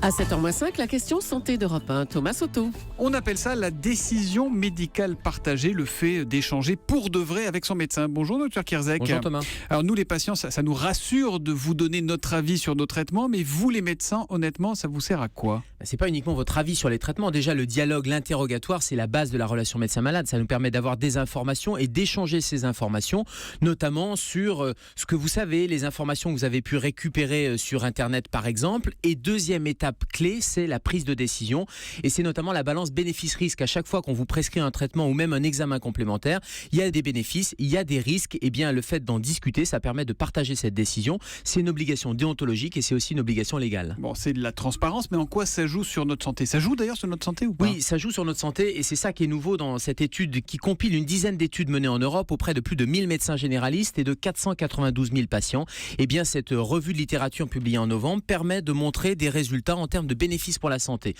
À 7h05, la question santé d'Europe 1, Thomas Soto. On appelle ça la décision médicale partagée, le fait d'échanger pour de vrai avec son médecin. Bonjour Dr Kierzek. Bonjour Thomas. Alors nous les patients, ça nous rassure de vous donner notre avis sur nos traitements, mais vous les médecins, honnêtement, ça vous sert à quoi ? C'est pas uniquement votre avis sur les traitements. Déjà, le dialogue, l'interrogatoire, c'est la base de la relation médecin-malade. Ça nous permet d'avoir des informations et d'échanger ces informations, notamment sur ce que vous savez, les informations que vous avez pu récupérer sur Internet par exemple. Et deuxième étape clé, c'est la prise de décision. Et c'est notamment la balance bénéfice-risque. À chaque fois qu'on vous prescrit un traitement ou même un examen complémentaire, il y a des bénéfices, il y a des risques. Et bien, le fait d'en discuter, ça permet de partager cette décision. C'est une obligation déontologique et c'est aussi une obligation légale. Bon, c'est de la transparence, mais en quoi ça joue sur notre santé ? Ça joue d'ailleurs sur notre santé ou pas ? Oui, ça joue sur notre santé et c'est ça qui est nouveau dans cette étude qui compile une dizaine d'études menées en Europe auprès de plus de 1000 médecins généralistes et de 492 000 patients. Et bien, cette revue de littérature publiée en novembre permet de montrer des résultats en termes de bénéfices pour la santé.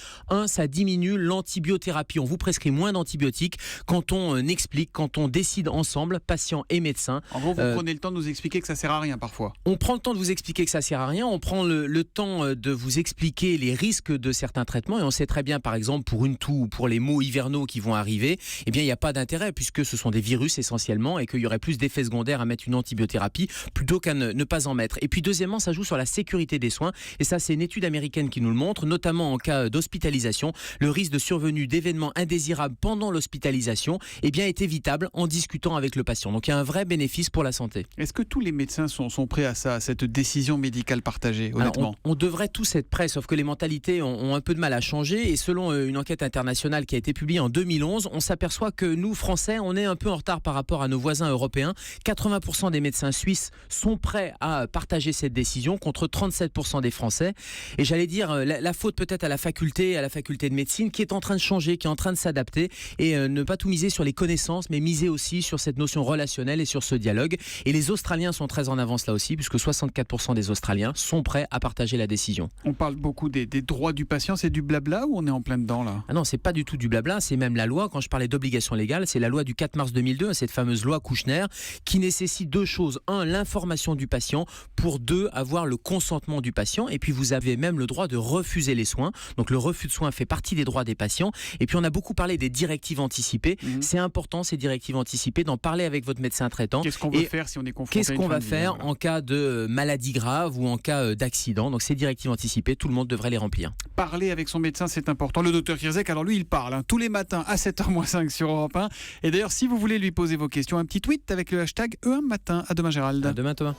Ça diminue l'antibiothérapie. On vous prescrit moins d'antibiotiques quand on explique, quand on décide ensemble, patients et médecins. En gros, vous prenez le temps de nous expliquer que ça sert à rien parfois. On prend le temps de vous expliquer que ça sert à rien. On prend le temps de vous expliquer les risques de certains traitements et on sait très bien, par exemple, pour une toux ou pour les maux hivernaux qui vont arriver, eh bien, il n'y a pas d'intérêt puisque ce sont des virus essentiellement et qu'il y aurait plus d'effets secondaires à mettre une antibiothérapie plutôt qu'à ne pas en mettre. Et puis, deuxièmement, ça joue sur la sécurité des soins et ça, c'est une étude américaine qui nous le montre, notamment en cas d'hospitalisation. Le risque de survenue d'événements indésirables pendant l'hospitalisation, eh bien, est évitable en discutant avec le patient. Donc, il y a un vrai bénéfice pour la santé. Est-ce que tous les médecins sont prêts à ça, à cette décision médicale partagée, honnêtement ? Alors, on devrait tous être prêts, sauf que les mentalités ont un peu de mal à changer. Et selon une enquête internationale qui a été publiée en 2011, on s'aperçoit que nous, Français, on est un peu en retard par rapport à nos voisins européens. 80% des médecins suisses sont prêts à partager cette décision contre 37% des Français. Et j'allais dire, la faute peut-être à la faculté de médecine qui est en train de changer, qui est en train de s'adapter et ne pas tout miser sur les connaissances, mais miser aussi sur cette notion relationnelle et sur ce dialogue. Et les Australiens sont très en avance là aussi, puisque 64% des Australiens sont prêts à partager la décision. On parle beaucoup des droits du patient, c'est du blabla ou on est en plein dedans là ? Ah non, c'est pas du tout du blabla, c'est même la loi. Quand je parlais d'obligation légale, c'est la loi du 4 mars 2002, cette fameuse loi Kouchner, qui nécessite deux choses. Un, l'information du patient, pour deux, avoir le consentement du patient. Et puis vous avez même le droit de refuser les soins. Donc le refus de soins fait partie des droits des patients. Et puis on a beaucoup parlé des directives anticipées. C'est important, ces directives anticipées, d'en parler avec votre médecin traitant. Qu'est-ce qu'on va faire si on est confronté à une Qu'est-ce qu'on va fin de vie, faire voilà. en cas de maladie grave ou en cas d'accident. Donc ces directives anticipées, tout le monde devrait les remplir. Parler avec son médecin, c'est important. Le docteur Kierzek, alors lui, il parle tous les matins à 7h-5 sur Europe 1. Et d'ailleurs, si vous voulez lui poser vos questions, un petit tweet avec le hashtag E1matin. À demain, Gérald. À demain, Thomas.